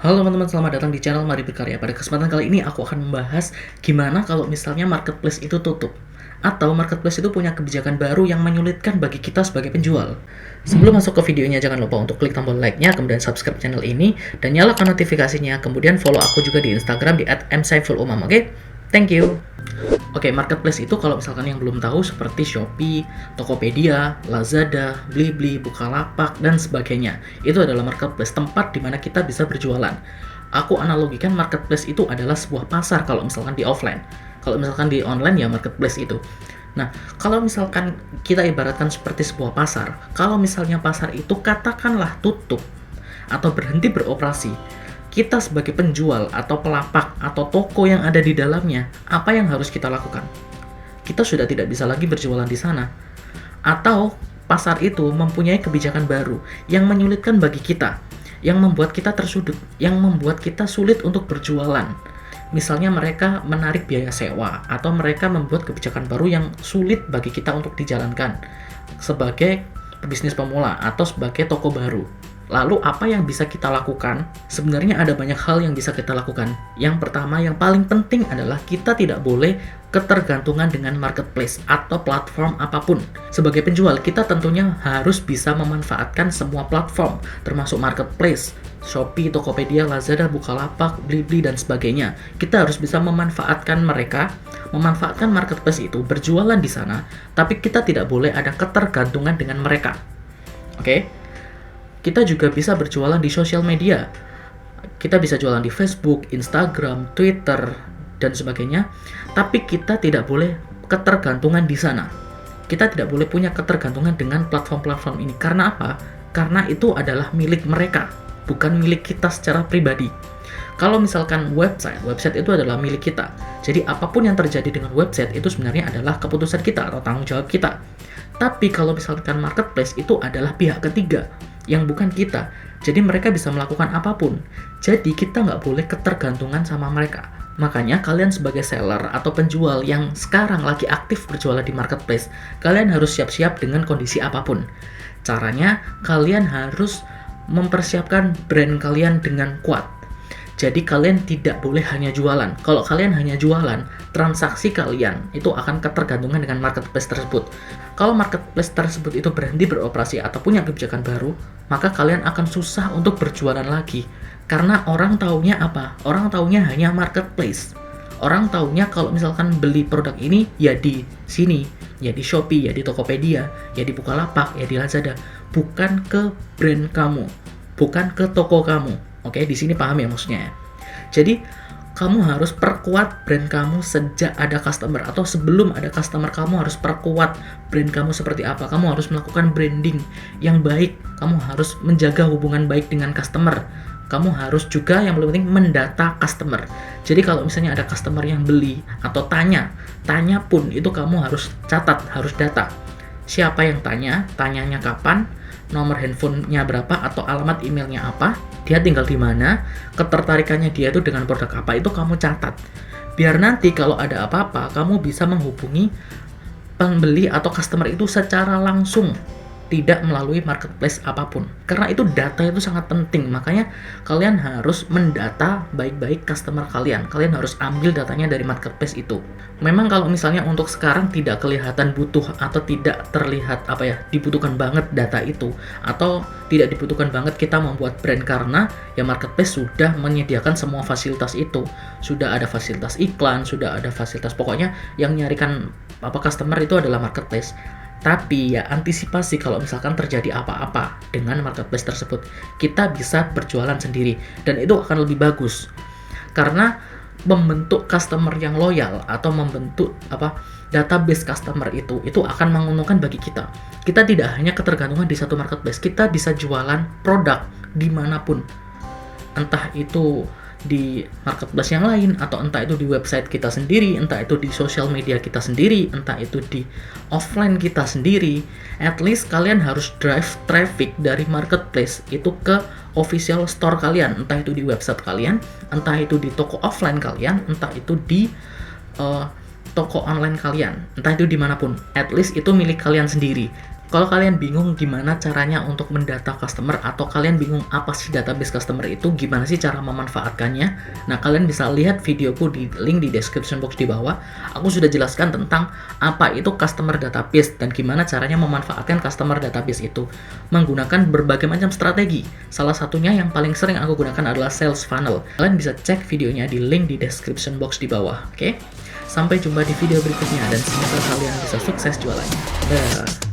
Halo teman-teman, selamat datang di channel Mari Berkarya. Pada kesempatan kali ini aku akan membahas gimana kalau misalnya marketplace itu tutup atau marketplace itu punya kebijakan baru yang menyulitkan bagi kita sebagai penjual. Sebelum masuk ke videonya, jangan lupa untuk klik tombol like-nya, kemudian subscribe channel ini, dan nyalakan notifikasinya, kemudian follow aku juga di Instagram di @msaifulumam, oke? Thank you! Oke, marketplace itu kalau misalkan yang belum tahu seperti Shopee, Tokopedia, Lazada, Blibli, Bukalapak, dan sebagainya. Itu adalah marketplace, tempat di mana kita bisa berjualan. Aku analogikan marketplace itu adalah sebuah pasar kalau misalkan di offline. Kalau misalkan di online ya marketplace itu. Nah, kalau misalkan kita ibaratkan seperti sebuah pasar, kalau misalnya pasar itu katakanlah tutup atau berhenti beroperasi, kita sebagai penjual atau pelapak atau toko yang ada di dalamnya, apa yang harus kita lakukan? Kita sudah tidak bisa lagi berjualan di sana. Atau pasar itu mempunyai kebijakan baru yang menyulitkan bagi kita, yang membuat kita tersudut, yang membuat kita sulit untuk berjualan. Misalnya mereka menarik biaya sewa, atau mereka membuat kebijakan baru yang sulit bagi kita untuk dijalankan sebagai bisnis pemula atau sebagai toko baru. Lalu apa yang bisa kita lakukan? Sebenarnya ada banyak hal yang bisa kita lakukan. Yang pertama, yang paling penting adalah kita tidak boleh ketergantungan dengan marketplace atau platform apapun. Sebagai penjual, kita tentunya harus bisa memanfaatkan semua platform, termasuk marketplace, Shopee, Tokopedia, Lazada, Bukalapak, Blibli, dan sebagainya. Kita harus bisa memanfaatkan mereka, memanfaatkan marketplace itu, berjualan di sana, tapi kita tidak boleh ada ketergantungan dengan mereka. Oke? Kita juga bisa berjualan di sosial media. Kita bisa jualan di Facebook, Instagram, Twitter, dan sebagainya. Tapi kita tidak boleh ketergantungan di sana. Kita tidak boleh punya ketergantungan dengan platform-platform ini. Karena apa? Karena itu adalah milik mereka, bukan milik kita secara pribadi. Kalau misalkan website itu adalah milik kita. Jadi apapun yang terjadi dengan website itu sebenarnya adalah keputusan kita atau tanggung jawab kita. Tapi kalau misalkan marketplace itu adalah pihak ketiga yang bukan kita, jadi mereka bisa melakukan apapun. Jadi kita nggak boleh ketergantungan sama mereka. Makanya kalian sebagai seller atau penjual yang sekarang lagi aktif berjualan di marketplace, kalian harus siap-siap dengan kondisi apapun. Caranya, kalian harus mempersiapkan brand kalian dengan kuat. Jadi kalian tidak boleh hanya jualan. Kalau kalian hanya jualan, transaksi kalian itu akan ketergantungan dengan marketplace tersebut. Kalau marketplace tersebut itu berhenti beroperasi atau punya kebijakan baru, maka kalian akan susah untuk berjualan lagi. Karena orang taunya apa? Orang taunya hanya marketplace. Orang taunya kalau misalkan beli produk ini ya di sini, ya di Shopee, ya di Tokopedia, ya di Bukalapak, ya di Lazada, bukan ke brand kamu, bukan ke toko kamu. Oke, di sini paham ya maksudnya ya. Jadi, kamu harus perkuat brand kamu sejak ada customer atau sebelum ada customer. Kamu harus perkuat brand kamu seperti apa. Kamu harus melakukan branding yang baik. Kamu harus menjaga hubungan baik dengan customer. Kamu harus juga yang paling penting mendata customer. Jadi kalau misalnya ada customer yang beli atau tanya pun itu kamu harus catat, harus data. Siapa yang tanya, tanyanya kapan, nomor handphonenya berapa atau alamat emailnya apa, dia tinggal di mana, ketertarikannya dia itu dengan produk apa, itu kamu catat. Biar nanti kalau ada apa-apa, kamu bisa menghubungi pembeli atau customer itu secara langsung, tidak melalui marketplace apapun. Karena itu data itu sangat penting, makanya kalian harus mendata baik-baik customer kalian. Kalian harus ambil datanya dari marketplace itu. Memang kalau misalnya untuk sekarang tidak kelihatan butuh atau tidak terlihat dibutuhkan banget data itu, atau tidak dibutuhkan banget kita membuat brand karena ya marketplace sudah menyediakan semua fasilitas itu. Sudah ada fasilitas iklan, sudah ada fasilitas, pokoknya yang nyarikan customer itu adalah marketplace. Tapi ya antisipasi kalau misalkan terjadi apa-apa dengan marketplace tersebut, kita bisa berjualan sendiri dan itu akan lebih bagus. Karena membentuk customer yang loyal atau membentuk database customer itu akan menguntungkan bagi kita. Kita tidak hanya ketergantungan di satu marketplace, kita bisa jualan produk dimanapun. Entah itu di marketplace yang lain, atau entah itu di website kita sendiri, entah itu di sosial media kita sendiri, entah itu di offline kita sendiri. At least kalian harus drive traffic dari marketplace itu ke official store kalian, entah itu di website kalian, entah itu di toko offline kalian, entah itu di toko online kalian, entah itu dimanapun. At least itu milik kalian sendiri. Kalau kalian bingung gimana caranya untuk mendata customer atau kalian bingung apa sih database customer itu, gimana sih cara memanfaatkannya, nah kalian bisa lihat videoku di link di description box di bawah. Aku sudah jelaskan tentang apa itu customer database dan gimana caranya memanfaatkan customer database itu menggunakan berbagai macam strategi. Salah satunya yang paling sering aku gunakan adalah sales funnel. Kalian bisa cek videonya di link di description box di bawah. Oke? Sampai jumpa di video berikutnya dan semoga kalian bisa sukses jualannya. Dah.